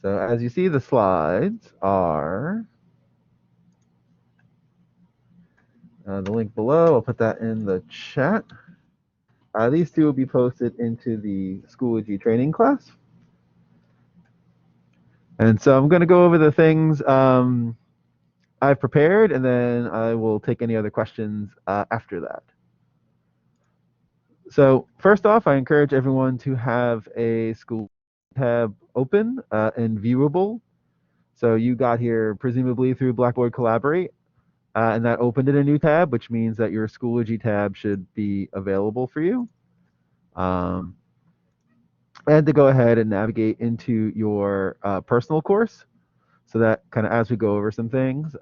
So as you see, the slides are the link below. I'll put that in the chat. These two will be posted into the Schoology training class. And so I'm going to go over the things I've prepared, and then I will take any other questions after that. So first off, I encourage everyone to have a School tab open and viewable. So you got here presumably through Blackboard Collaborate, and that opened in a new tab, which means that your Schoology tab should be available for you. And to go ahead and navigate into your personal course, so that kind of as we go over some things,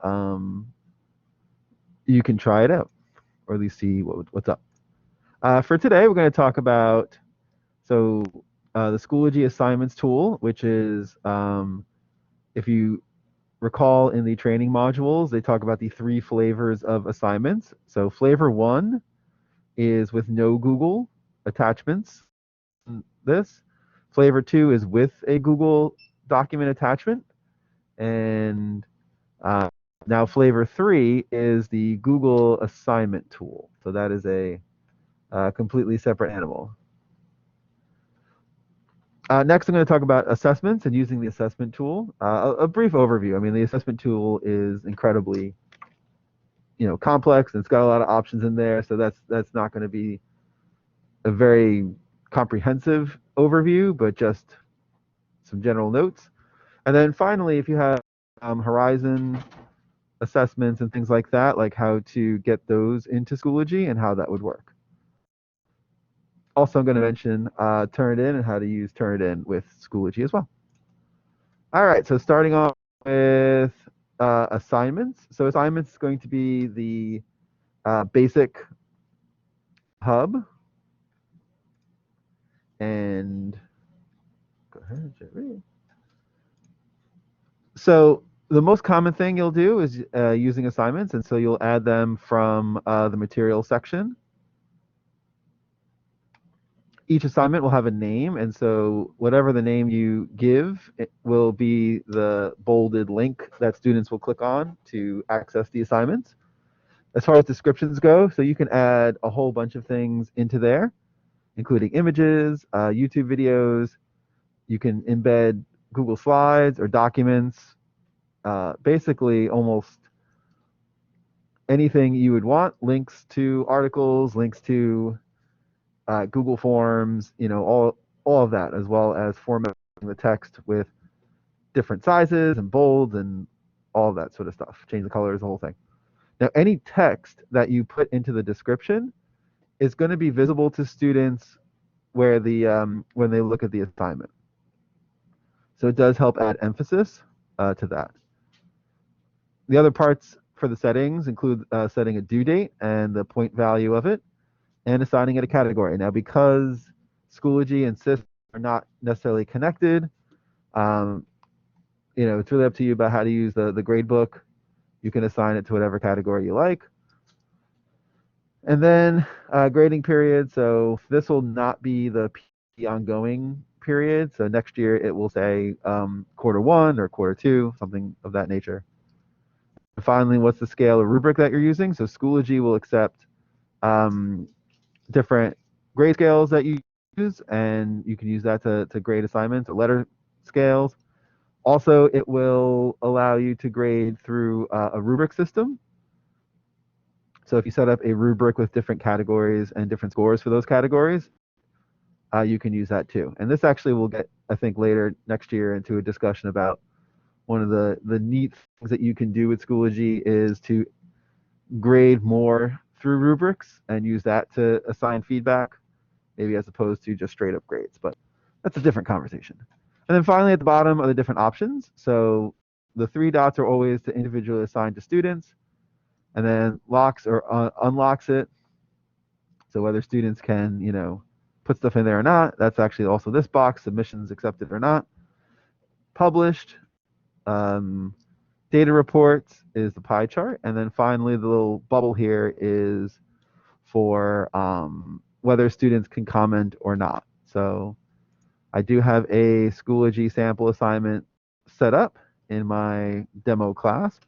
you can try it out, or at least see what's up. For today, we're going to talk about the Schoology Assignments tool, which is, if you recall in the training modules, they talk about the 3 flavors of assignments. So flavor 1 is with no Google attachments. This flavor 2 is with a Google document attachment, and now flavor 3 is the Google assignment tool. So that is a completely separate animal. Next, I'm going to talk about assessments and using the assessment tool. A brief overview. I mean, the assessment tool is incredibly, complex, and it's got a lot of options in there. So that's not going to be a very comprehensive overview, but just some general notes. And then finally, if you have Horizon assessments and things like that, like how to get those into Schoology and how that would work. Also, I'm going to mention Turnitin and how to use Turnitin with Schoology as well. All right, so starting off with assignments. So assignments is going to be the basic hub. And go ahead, Jerry. So the most common thing you'll do is using assignments, and so you'll add them from the material section. Each assignment will have a name, and so whatever the name you give, it will be the bolded link that students will click on to access the assignments. As far as descriptions go, so you can add a whole bunch of things into there, including images, YouTube videos. You can embed Google Slides or documents, basically almost anything you would want, links to articles, links to Google Forms, all of that, as well as formatting the text with different sizes and bolds and all of that sort of stuff. Change the colors, the whole thing. Now, any text that you put into the description is going to be visible to students where when they look at the assignment. So it does help add emphasis to that. The other parts for the settings include setting a due date and the point value of it, and assigning it a category. Now, because Schoology and SIS are not necessarily connected, it's really up to you about how to use the gradebook. You can assign it to whatever category you like. And then grading period. So this will not be the ongoing period. So next year it will say quarter 1 or quarter 2, something of that nature. And finally, what's the scale or rubric that you're using? So Schoology will accept different grade scales that you use, and you can use that to grade assignments or letter scales. Also, it will allow you to grade through a rubric system. So if you set up a rubric with different categories and different scores for those categories, you can use that too. And this actually will get, I think, later next year into a discussion about one of the neat things that you can do with Schoology is to grade more through rubrics and use that to assign feedback, maybe as opposed to just straight up grades. But that's a different conversation. And then finally at the bottom are the different options. So the 3 dots are always to individually assign to students, and then locks or unlocks it. So whether students can, put stuff in there or not, that's actually also this box, submissions accepted or not. Published, data reports is the pie chart. And then finally, the little bubble here is for whether students can comment or not. So I do have a Schoology sample assignment set up in my demo class.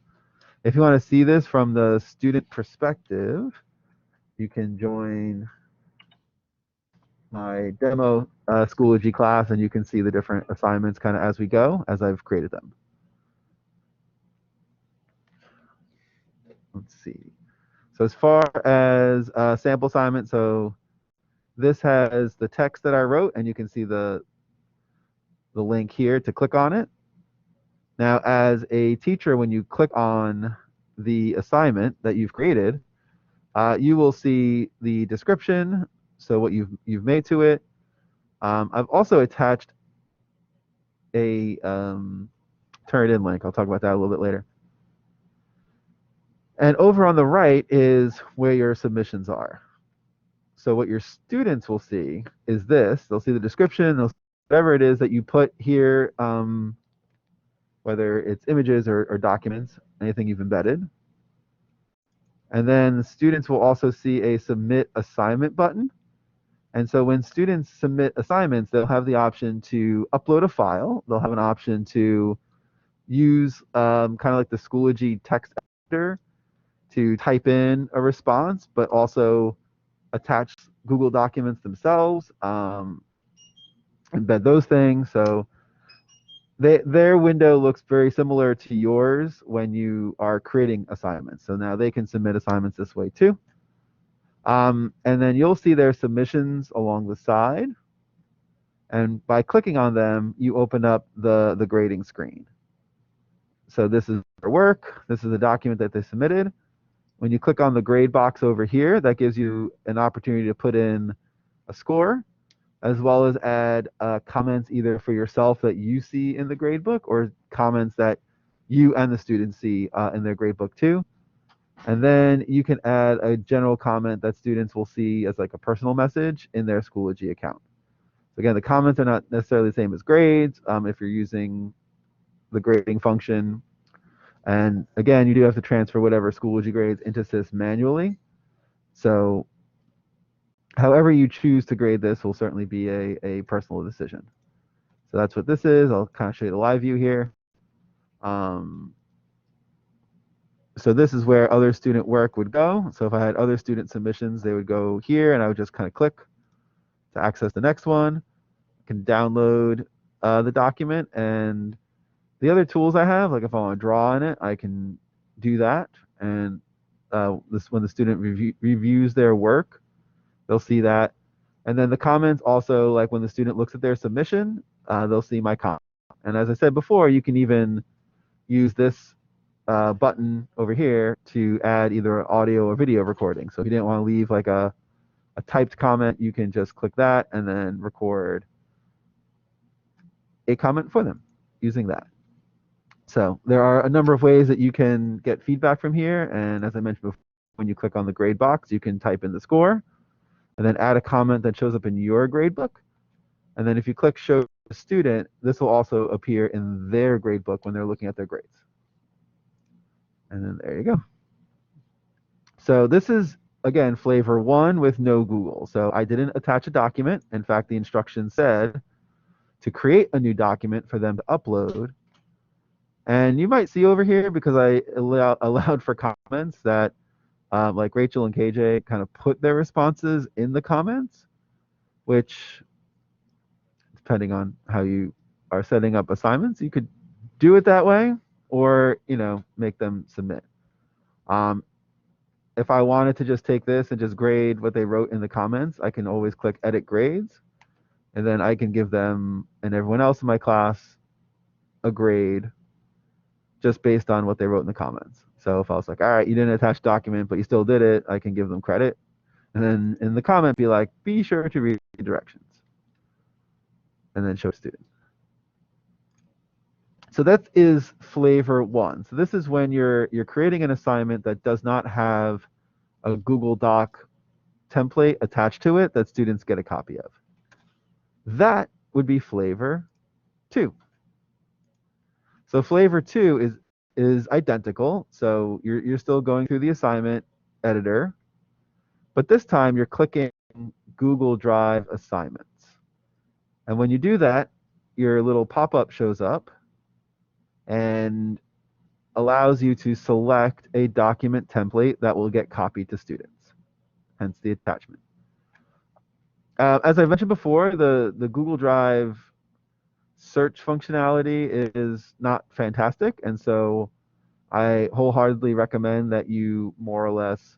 If you want to see this from the student perspective, you can join my demo Schoology class, and you can see the different assignments kind of as we go, as I've created them. Let's see. So as far as sample assignment, so this has the text that I wrote, and you can see the link here to click on it. Now, as a teacher, when you click on the assignment that you've created, you will see the description, so what you've made to it. I've also attached a Turnitin link. I'll talk about that a little bit later. And over on the right is where your submissions are. So what your students will see is this. They'll see the description, they'll see whatever it is that you put here, whether it's images or documents, anything you've embedded. And then the students will also see a submit assignment button. And so when students submit assignments, they'll have the option to upload a file. They'll have an option to use kind of like the Schoology text editor to type in a response, but also attach Google documents themselves, embed those things. So their window looks very similar to yours when you are creating assignments. So now they can submit assignments this way too. And then you'll see their submissions along the side. And by clicking on them, you open up the grading screen. So this is their work. This is the document that they submitted. When you click on the grade box over here, that gives you an opportunity to put in a score, as well as add comments either for yourself that you see in the gradebook or comments that you and the students see in their gradebook too. And then you can add a general comment that students will see as like a personal message in their Schoology account. So again, the comments are not necessarily the same as grades if you're using the grading function. And again, you do have to transfer whatever Schoology grades into SIS manually. So however you choose to grade this will certainly be a personal decision. So that's what this is. I'll kind of show you the live view here. So this is where other student work would go. So if I had other student submissions, they would go here, and I would just kind of click to access the next one. I can download the document, and the other tools I have, like if I want to draw in it, I can do that. And when the student reviews their work, they'll see that. And then the comments also, like when the student looks at their submission, they'll see my comment. And as I said before, you can even use this button over here to add either audio or video recording. So if you didn't want to leave like a typed comment, you can just click that and then record a comment for them using that. So there are a number of ways that you can get feedback from here. And as I mentioned before, when you click on the grade box, you can type in the score and then add a comment that shows up in your gradebook. And then if you click show the student, this will also appear in their gradebook when they're looking at their grades. And then there you go. So this is, again, flavor 1 with no Google. So I didn't attach a document. In fact, the instructions said to create a new document for them to upload. And you might see over here, because I allowed for comments, that like Rachel and KJ kind of put their responses in the comments, which, depending on how you are setting up assignments, you could do it that way, or make them submit. If I wanted to just take this and just grade what they wrote in the comments, I can always click edit grades, and then I can give them and everyone else in my class a grade just based on what they wrote in the comments. So if I was like, all right, you didn't attach document, but you still did it, I can give them credit. And then in the comment, be like, be sure to read the directions. And then show student. So that is flavor 1. So this is when you're creating an assignment that does not have a Google Doc template attached to it that students get a copy of. That would be flavor 2. So flavor 2 is identical. So you're still going through the assignment editor, but this time you're clicking Google Drive assignments. And when you do that, your little pop-up shows up, and allows you to select a document template that will get copied to students, hence the attachment. As I mentioned before, the Google Drive search functionality is not fantastic, and so I wholeheartedly recommend that you more or less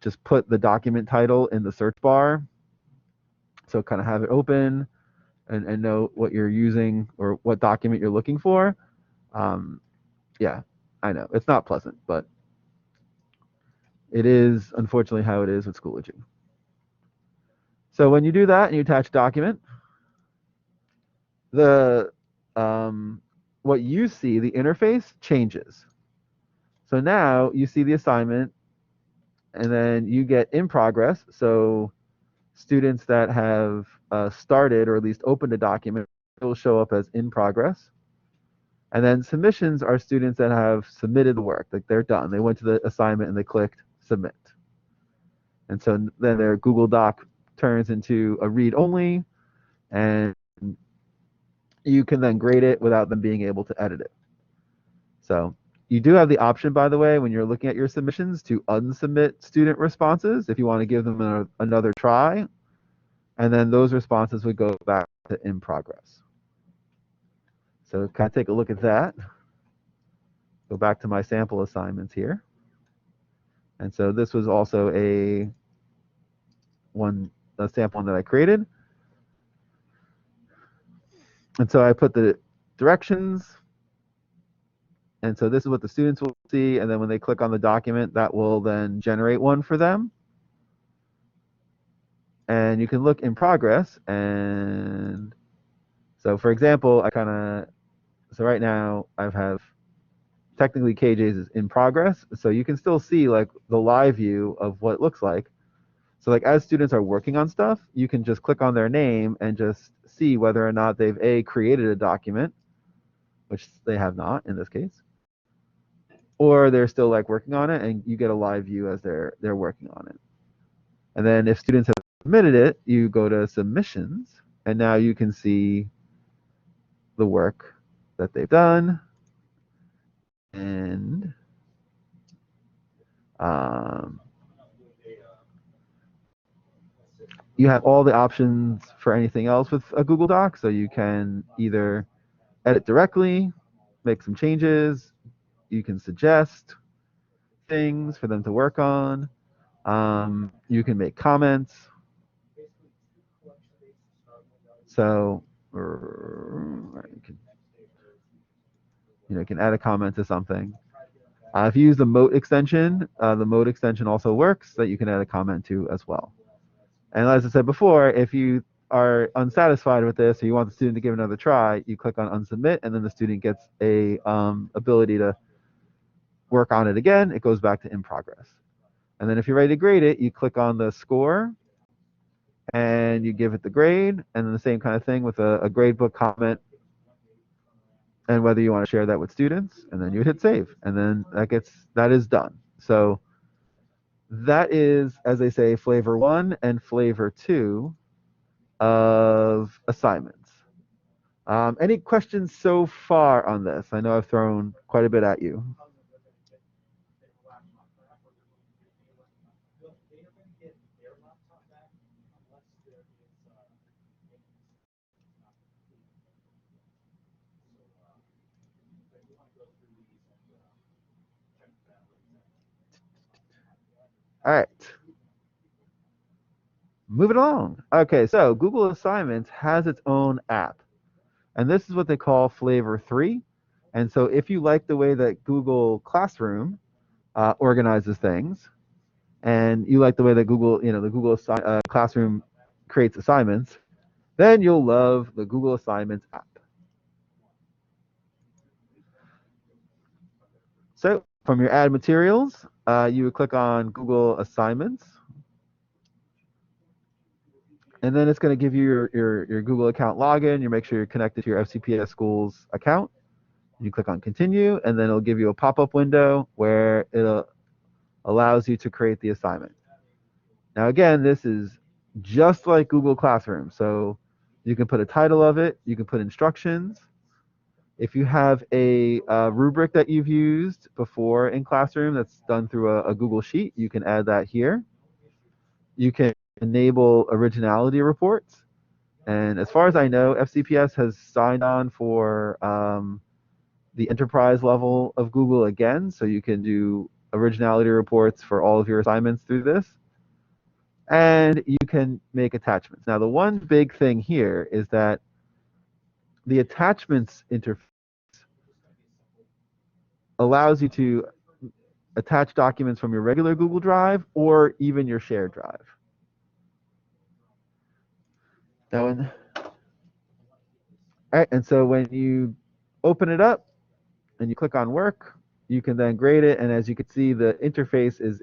just put the document title in the search bar. So kind of have it open and know what you're using or what document you're looking for. Yeah, I know it's not pleasant, but it is unfortunately how it is with Schoology. So when you do that and you attach document, the what you see, the interface changes. So now you see the assignment, and then you get in progress. So students that have started or at least opened a document will show up as in progress. And then submissions are students that have submitted the work, like they're done. They went to the assignment and they clicked submit. And so then their Google Doc turns into a read only, and you can then grade it without them being able to edit it. So you do have the option, by the way, when you're looking at your submissions to unsubmit student responses if you want to give them another try. And then those responses would go back to in progress. So kind of take a look at that. Go back to my sample assignments here. And so this was also a sample one that I created. And so I put the directions. And so this is what the students will see. And then when they click on the document, that will then generate one for them. And you can look in progress. And so for example, so right now I have technically KJ's is in progress. So you can still see like the live view of what it looks like. So like as students are working on stuff, you can just click on their name and just see whether or not they've created a document, which they have not in this case, or they're still like working on it, and you get a live view as they're working on it. And then if students have submitted it, you go to submissions, and now you can see the work that they've done. And you have all the options for anything else with a Google Doc. So you can either edit directly, make some changes, you can suggest things for them to work on, you can make comments. So you can add a comment to something. If you use the Mote extension, the Mote extension also works that you can add a comment to as well. And as I said before, if you are unsatisfied with this or you want the student to give another try, you click on unsubmit, and then the student gets a ability to work on it again. It goes back to in progress. And then if you're ready to grade it, you click on the score and you give it the grade, and then the same kind of thing with a gradebook comment and whether you want to share that with students, and then you hit save, and then that is done. So that is, as they say, flavor 1 and flavor 2 of assignments. Any questions so far on this? I know I've thrown quite a bit at you. All right. Moving along. Okay, so Google Assignments has its own app. And this is what they call Flavor 3. And so if you like the way that Google Classroom organizes things, and you like the way that the Google Classroom creates assignments, then you'll love the Google Assignments app. So from your add materials, you would click on Google Assignments. And then it's going to give you your Google account login. You make sure you're connected to your FCPS school's account. You click on continue, and then it'll give you a pop-up window where it allows you to create the assignment. Now again, this is just like Google Classroom. So you can put a title of it, you can put instructions, If you have a rubric that you've used before in Classroom that's done through a Google Sheet, you can add that here. You can enable originality reports. And as far as I know, FCPS has signed on for the enterprise level of Google again, so you can do originality reports for all of your assignments through this. And you can make attachments. Now, the one big thing here is that the attachments interface allows you to attach documents from your regular Google Drive or even your shared drive. Now, all right, and so when you open it up and you click on work, you can then grade it, and as you can see, the interface is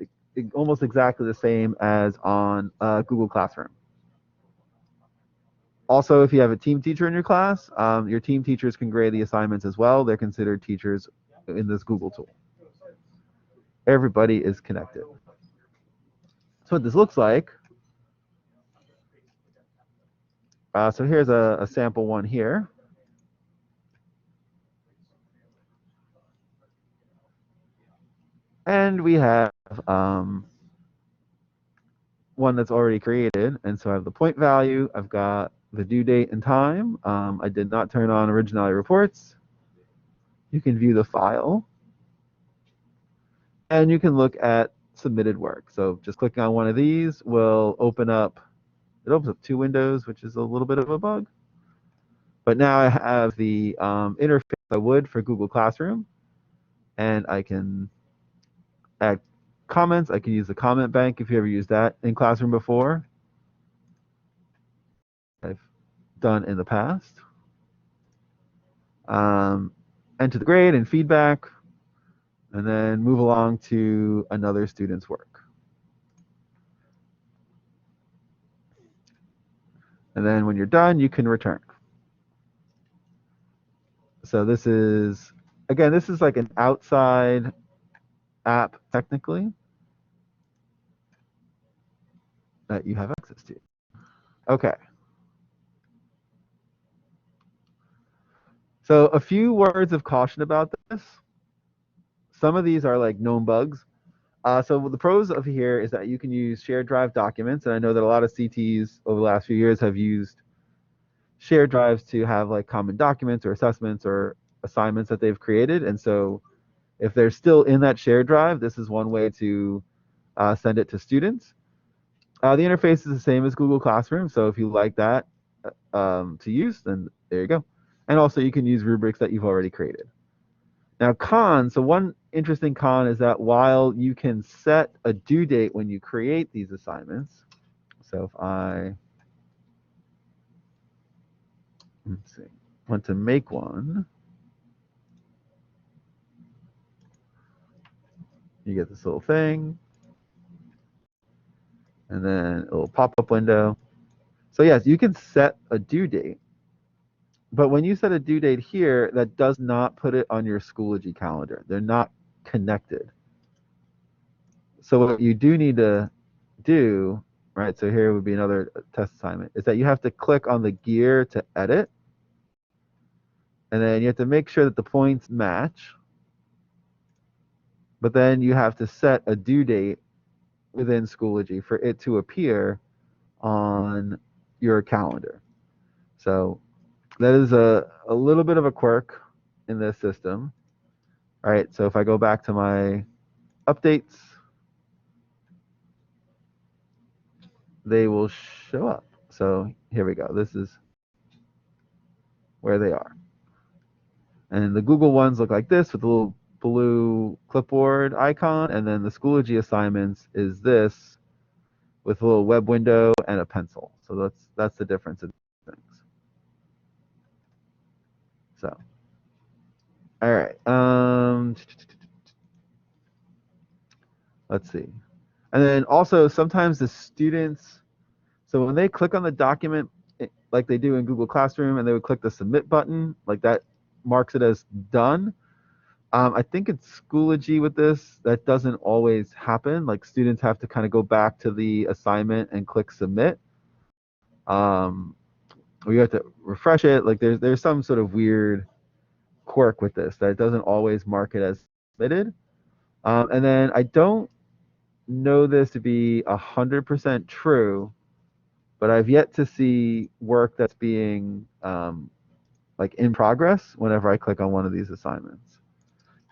almost exactly the same as on Google Classroom. Also, if you have a team teacher in your class, your team teachers can grade the assignments as well. They're considered teachers in this Google tool. Everybody is connected. So what this looks like, so here's a sample one here. And we have one that's already created. And so I have the point value. I've got the due date and time. I did not turn on originality reports. You can view the file. And you can look at submitted work. So just clicking on one of these will open up, it opens up two windows, which is a little bit of a bug. But now I have the interface I would for Google Classroom. And I can add comments. I can use the comment bank if you ever used that in Classroom before. I've done in the past. Enter the grade and feedback, and then move along to another student's work. And then when you're done, you can return. So this is, again, this is like an outside app technically that you have access to. Okay. So a few words of caution about this. Some of these are like known bugs. So the pros of here is that you can use shared drive documents, and I know that a lot of CTs over the last few years have used shared drives to have like common documents or assessments or assignments that they've created. And so if they're still in that shared drive, this is one way to send it to students. The interface is the same as Google Classroom, so if you like that to use, then there you go. And also you can use rubrics that you've already created. Now cons, so one interesting con is that while you can set a due date when you create these assignments, so if I, let's see, want to make one, you get this little thing, and then a little pop-up window. So yes, you can set a due date, but when you set a due date here, that does not put it on your Schoology calendar. They're not connected. So what you do need to do, right, so here would be another test assignment, is that you have to click on the gear to edit, and then you have to make sure that the points match, but then you have to set a due date within Schoology for it to appear on your calendar. So that is a little bit of a quirk in this system. All right, so if I go back to my updates, they will show up. So here we go. This is where they are. And the Google ones look like this with the little blue clipboard icon, and then the Schoology assignments is this with a little web window and a pencil. So that's the difference in things. So, all right. Let's see. And then also sometimes the students, so when they click on the document, like they do in Google Classroom, and they would click the submit button, like that marks it as done. I think it's Schoology with this, that doesn't always happen. Like students have to kind of go back to the assignment and click submit. Or you have to refresh it. Like there's some sort of weird quirk with this, that it doesn't always mark it as submitted. And then I don't know this to be 100% true, but I've yet to see work that's being like in progress whenever I click on one of these assignments.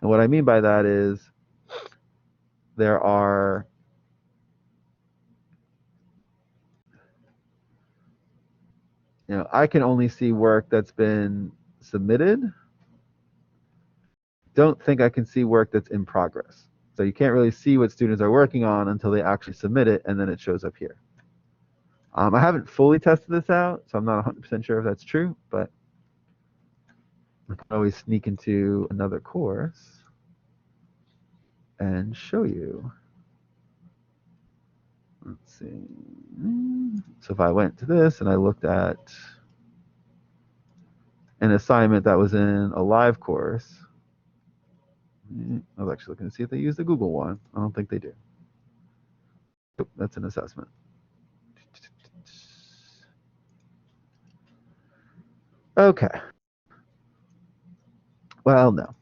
And what I mean by that is there are I can only see work that's been submitted. Don't think I can see work that's in progress. So you can't really see what students are working on until they actually submit it, and then it shows up here. I haven't fully tested this out, so I'm not 100% sure if that's true, but I can always sneak into another course and show you. Let's see. So if I went to this and I looked at an assignment that was in a live course, I was actually looking to see if they use the Google one. I don't think they do. Nope, that's an assessment. Okay. Well, no.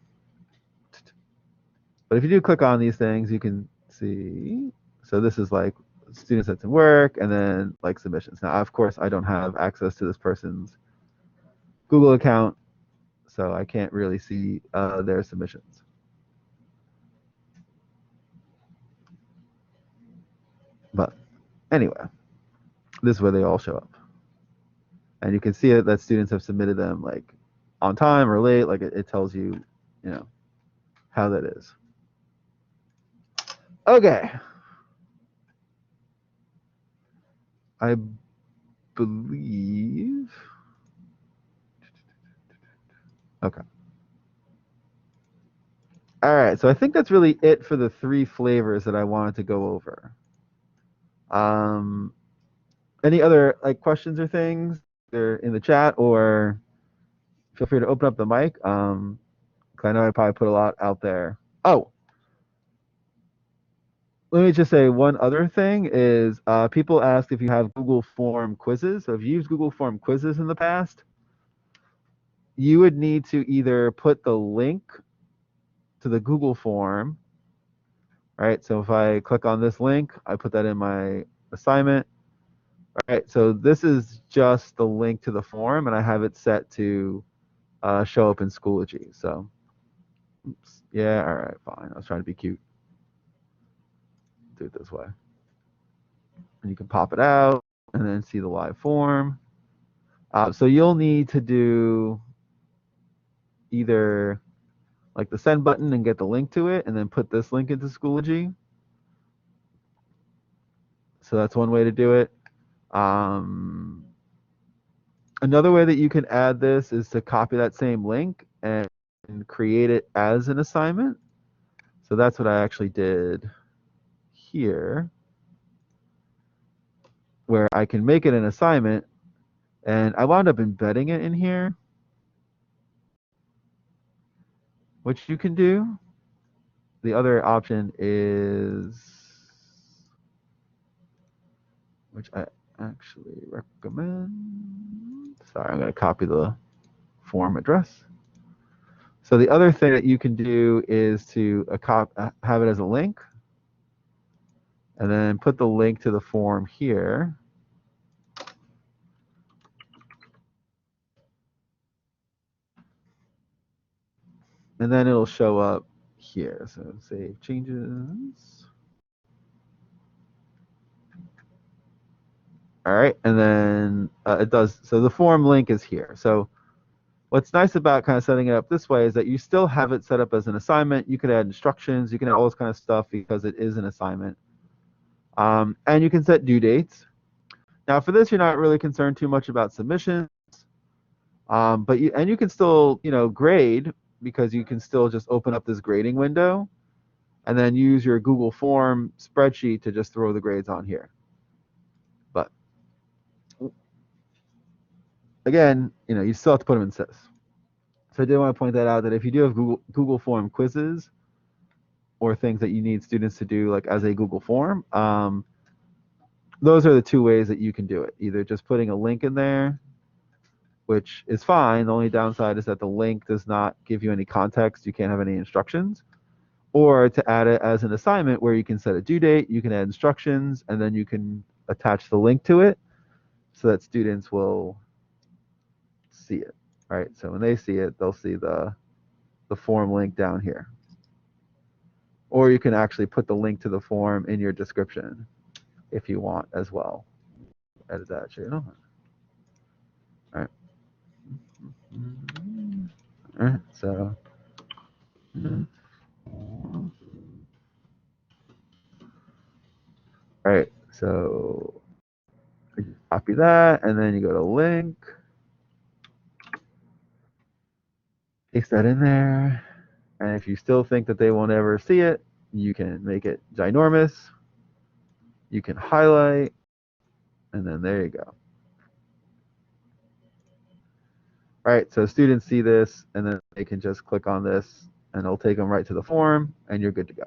But if you do click on these things, you can see. So this is like student sets and work, and then like submissions. Now, of course, I don't have access to this person's Google account, so I can't really see their submissions. But anyway, this is where they all show up. And you can see that students have submitted them like on time or late. Like it tells you, how that is. Okay. I believe. Okay. All right. So I think that's really it for the 3 flavors that I wanted to go over. Any other like questions or things? They're in the chat, or feel free to open up the mic. 'Cause I know I probably put a lot out there. Oh, let me just say one other thing is people ask if you have Google Form quizzes. So if you used Google Form quizzes in the past, you would need to either put the link to the Google form, right? So if I click on this link, I put that in my assignment, right? So this is just the link to the form, and I have it set to show up in Schoology. So, oops. Yeah, all right, fine. I was trying to be cute. Do it this way. And you can pop it out and then see the live form. So you'll need to do either like the send button and get the link to it, and then put this link into Schoology. So that's one way to do it. Another way that you can add this is to copy that same link and create it as an assignment. So that's what I actually did here, where I can make it an assignment, and I wound up embedding it in here, which you can do. The other option is, which I actually recommend. Sorry, I'm going to copy the form address. So the other thing that you can do is to have it as a link, and then put the link to the form here. And then it'll show up here. So save changes. All right, and then it does. So the form link is here. So what's nice about kind of setting it up this way is that you still have it set up as an assignment. You can add instructions. You can add all this kind of stuff because it is an assignment. And you can set due dates. Now for this, you're not really concerned too much about submissions. But you can still, grade, because you can still just open up this grading window and then use your Google Form spreadsheet to just throw the grades on here. But again, you still have to put them in SIS. So I did want to point that out, that if you do have Google Form quizzes or things that you need students to do like as a Google Form, those are the 2 ways that you can do it. Either just putting a link in there, which is fine. The only downside is that the link does not give you any context. You can't have any instructions. Or to add it as an assignment where you can set a due date, you can add instructions, and then you can attach the link to it so that students will see it. All right, so when they see it, they'll see the form link down here. Or you can actually put the link to the form in your description if you want as well. Edit that channel. All right. All right, so all right, so copy that, and then you go to link, paste that in there, and if you still think that they won't ever see it, you can make it ginormous. You can highlight, and then there you go. All right, so students see this, and then they can just click on this, and it'll take them right to the form, and you're good to go.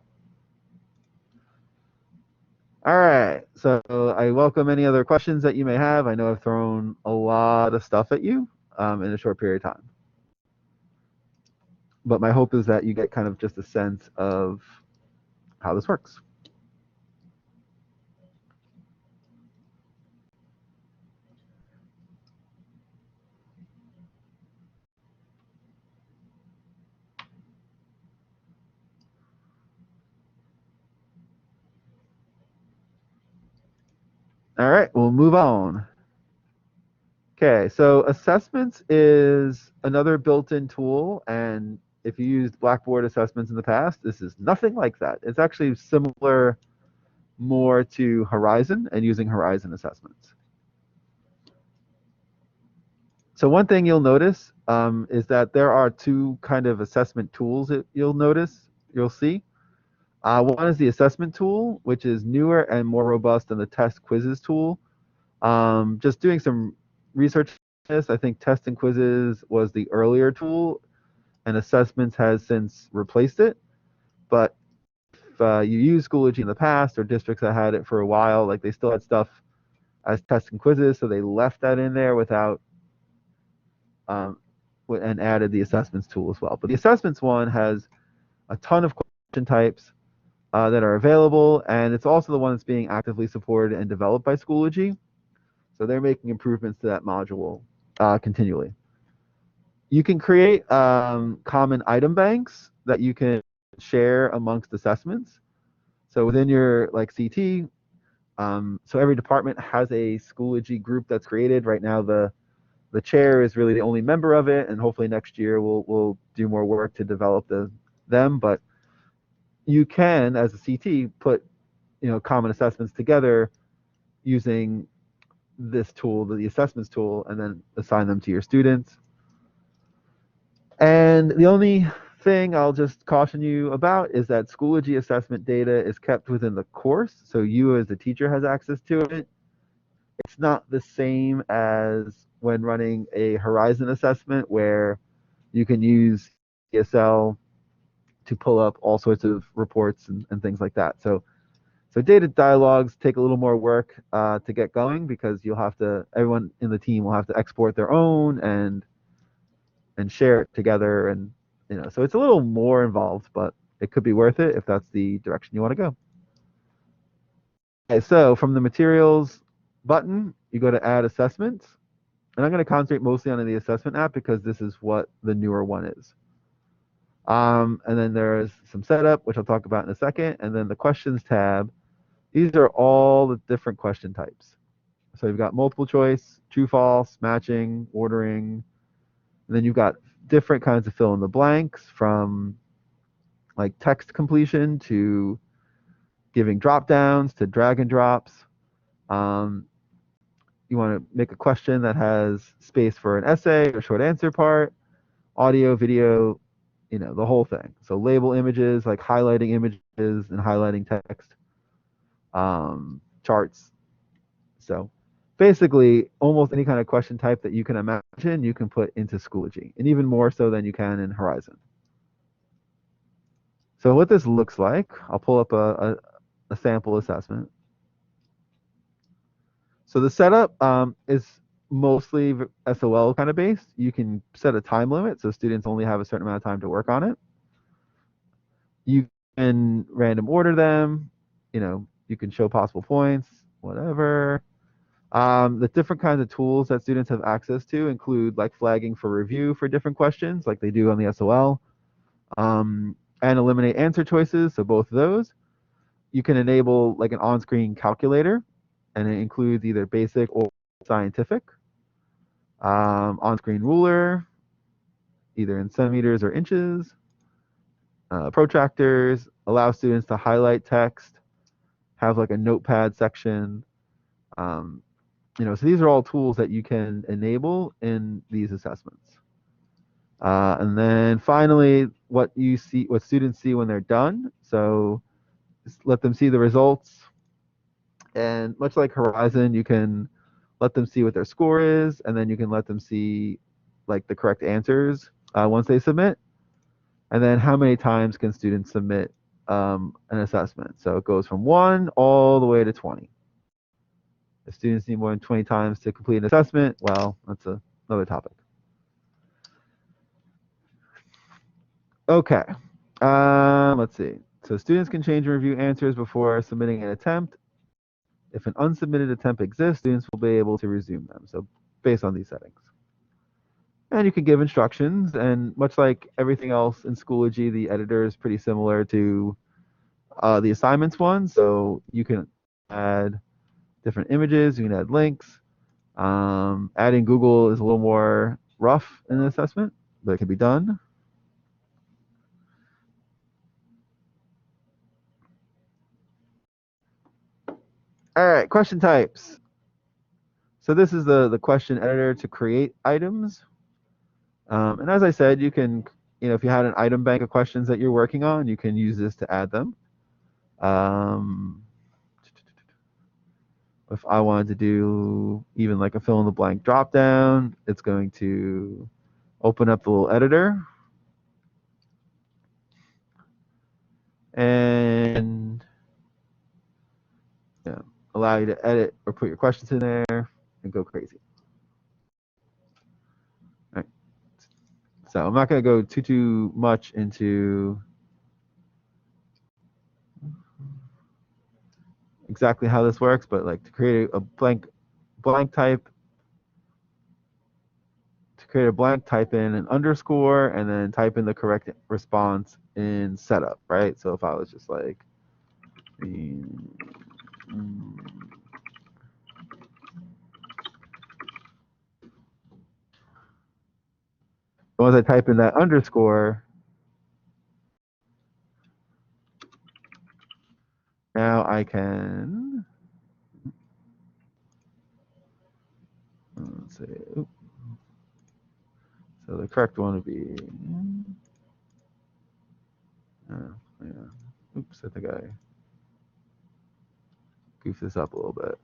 All right, so I welcome any other questions that you may have. I know I've thrown a lot of stuff at you in a short period of time. But my hope is that you get kind of just a sense of how this works. All right, we'll move on. Okay, so assessments is another built-in tool, and if you used Blackboard assessments in the past, this is nothing like that. It's actually similar more to Horizon and using Horizon assessments. So one thing you'll notice is that there are two kind of assessment tools that you'll see. One is the assessment tool, which is newer and more robust than the test quizzes tool. Just doing some research on this, I think test and quizzes was the earlier tool, and assessments has since replaced it. But if you used Schoology in the past, or districts that had it for a while, like they still had stuff as test and quizzes, so they left that in there without and added the assessments tool as well. But the assessments one has a ton of question types that are available, and it's also the one that's being actively supported and developed by Schoology. So they're making improvements to that module continually. You can create common item banks that you can share amongst assessments. So within your CT, so every department has a Schoology group that's created. Right now, the chair is really the only member of it, and hopefully next year we'll do more work to develop them. But you can, as a CT, put common assessments together using this tool, the assessments tool, and then assign them to your students. And the only thing I'll just caution you about is that Schoology assessment data is kept within the course, so you as the teacher has access to it. It's not the same as when running a Horizon assessment where you can use ESL to pull up all sorts of reports and things like that. So data dialogues take a little more work to get going, because everyone in the team will have to export their own and share it together, and so it's a little more involved, but it could be worth it if that's the direction you want to go. Okay, so from the materials button, you go to add assessments, and I'm going to concentrate mostly on the assessment app because this is what the newer one is. And then there's some setup, which I'll talk about in a second, and then the questions tab. These are all the different question types. So you've got multiple choice, true, false, matching, ordering, and then you've got different kinds of fill in the blanks, from text completion to giving drop downs to drag and drops. You want to make a question that has space for an essay or short answer part, audio, video, the whole thing. So label images, like highlighting images and highlighting text, charts. So basically, almost any kind of question type that you can imagine, you can put into Schoology, and even more so than you can in Horizon. So what this looks like, I'll pull up a sample assessment. So the setup is mostly SOL kind of based. You can set a time limit so students only have a certain amount of time to work on it. You can random order them. You can show possible points, whatever. The different kinds of tools that students have access to include like flagging for review for different questions, like they do on the SOL, and eliminate answer choices. So both of those. You can enable like an on-screen calculator, and it includes either basic or scientific. On-screen ruler, either in centimeters or inches. Protractors allow students to highlight text, have like a notepad section. Um, so these are all tools that you can enable in these assessments. And then finally, what students see when they're done. So let them see the results. And much like Horizon, you can let them see what their score is, and then you can let them see like the correct answers once they submit. And then how many times can students submit an assessment? So it goes from 1 all the way to 20. If students need more than 20 times to complete an assessment, well, that's another topic. Okay. Let's see. So students can change and review answers before submitting an attempt. If an unsubmitted attempt exists, students will be able to resume them. So based on these settings. And you can give instructions, and much like everything else in Schoology, the editor is pretty similar to the assignments one. So you can add different images, you can add links. Adding Google is a little more rough in the assessment, but it can be done. All right, question types. So this is the question editor to create items. And as I said, you can, if you had an item bank of questions that you're working on, you can use this to add them. If I wanted to do even like a fill in the blank drop down, it's going to open up the little editor. And allow you to edit or put your questions in there and go crazy. All right. So I'm not going to go too much into exactly how this works, but like to create a blank type, type in an underscore and then type in the correct response in setup, right? So if I was just like, once I type in that underscore, now I can, let's see, so the correct one would be, oops, I think I goofed this up a little bit.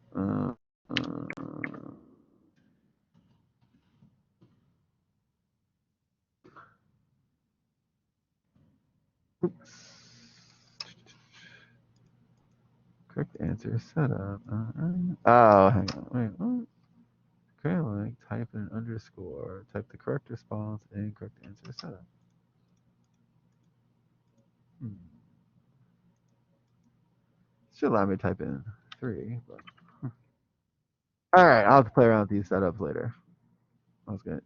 Oops. Correct answer setup. Oh, hang on. Wait, what? Okay, like type in an underscore, type the correct response, and correct answer setup. Should allow me to type in 3, but all right, I'll have to play around with these setups later. I was gonna.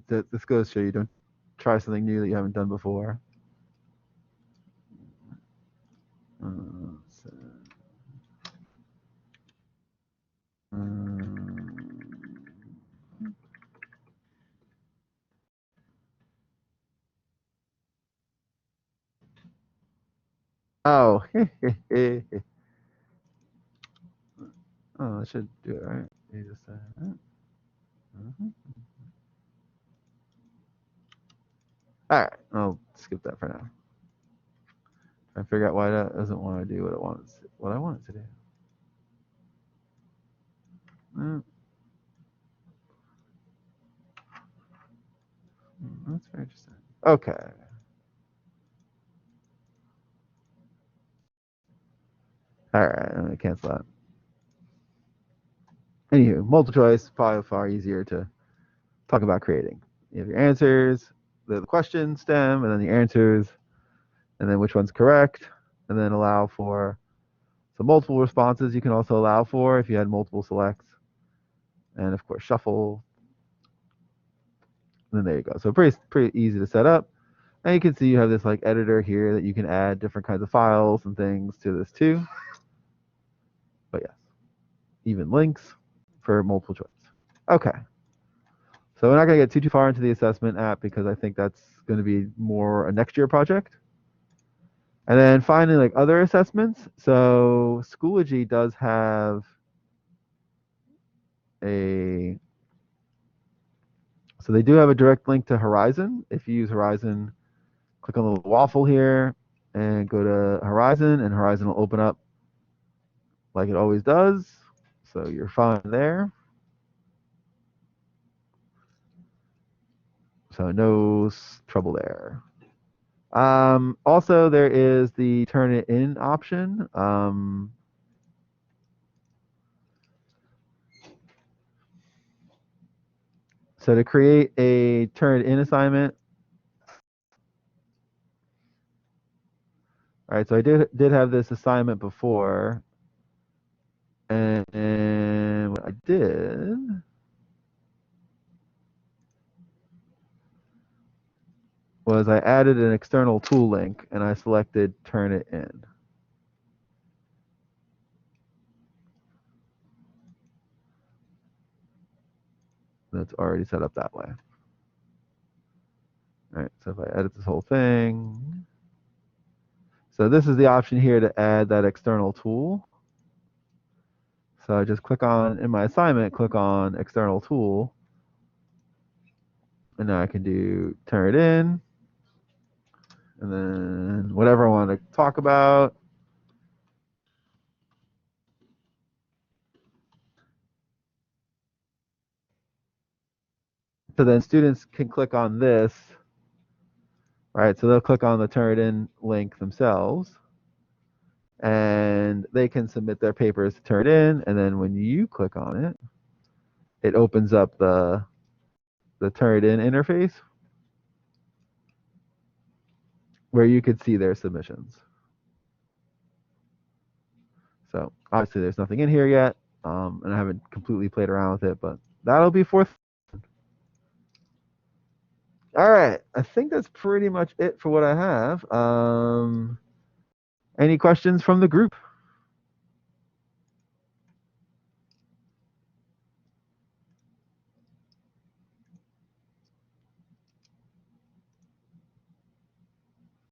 This goes to show you don't try something new that you haven't done before. So, oh, oh, I should do it right. You just all right, I'll skip that for now. Try to figure out why that doesn't want to do what I want it to do. That's very interesting. Okay. All right, I'm gonna cancel that. Anywho, multiple choice, probably far easier to talk about creating. You have your answers, the question stem, and then the answers, and then which one's correct, and then allow for some multiple responses you can also allow for if you had multiple selects. And of course, shuffle. And then there you go. So pretty easy to set up. And you can see you have this like editor here that you can add different kinds of files and things to this too. But yes, even links for multiple choice. Okay. So we're not going to get too far into the assessment app because I think that's going to be more a next year project. And then finally, like other assessments. So Schoology does have a, so they do have a direct link to Horizon. If you use Horizon, click on the little waffle here and go to Horizon, and Horizon will open up like it always does. So you're fine there. So no trouble there. Also, there is the turn it in option. So to create a turn it in assignment, all right, so I did have this assignment before, and what I did was I added an external tool link, and I selected turn it in. That's already set up that way. All right, so if I edit this whole thing, so this is the option here to add that external tool. So I just click on, in my assignment, click on external tool, and now I can do turn it in, and then whatever I want to talk about. So then students can click on this, right? So they'll click on the turn it in link themselves, and they can submit their papers to turn it in, and then when you click on it, it opens up the turn it in interface where you could see their submissions. So obviously there's nothing in here yet, and I haven't completely played around with it, but that'll be fourth. All right, I think that's pretty much it for what I have. Any questions from the group?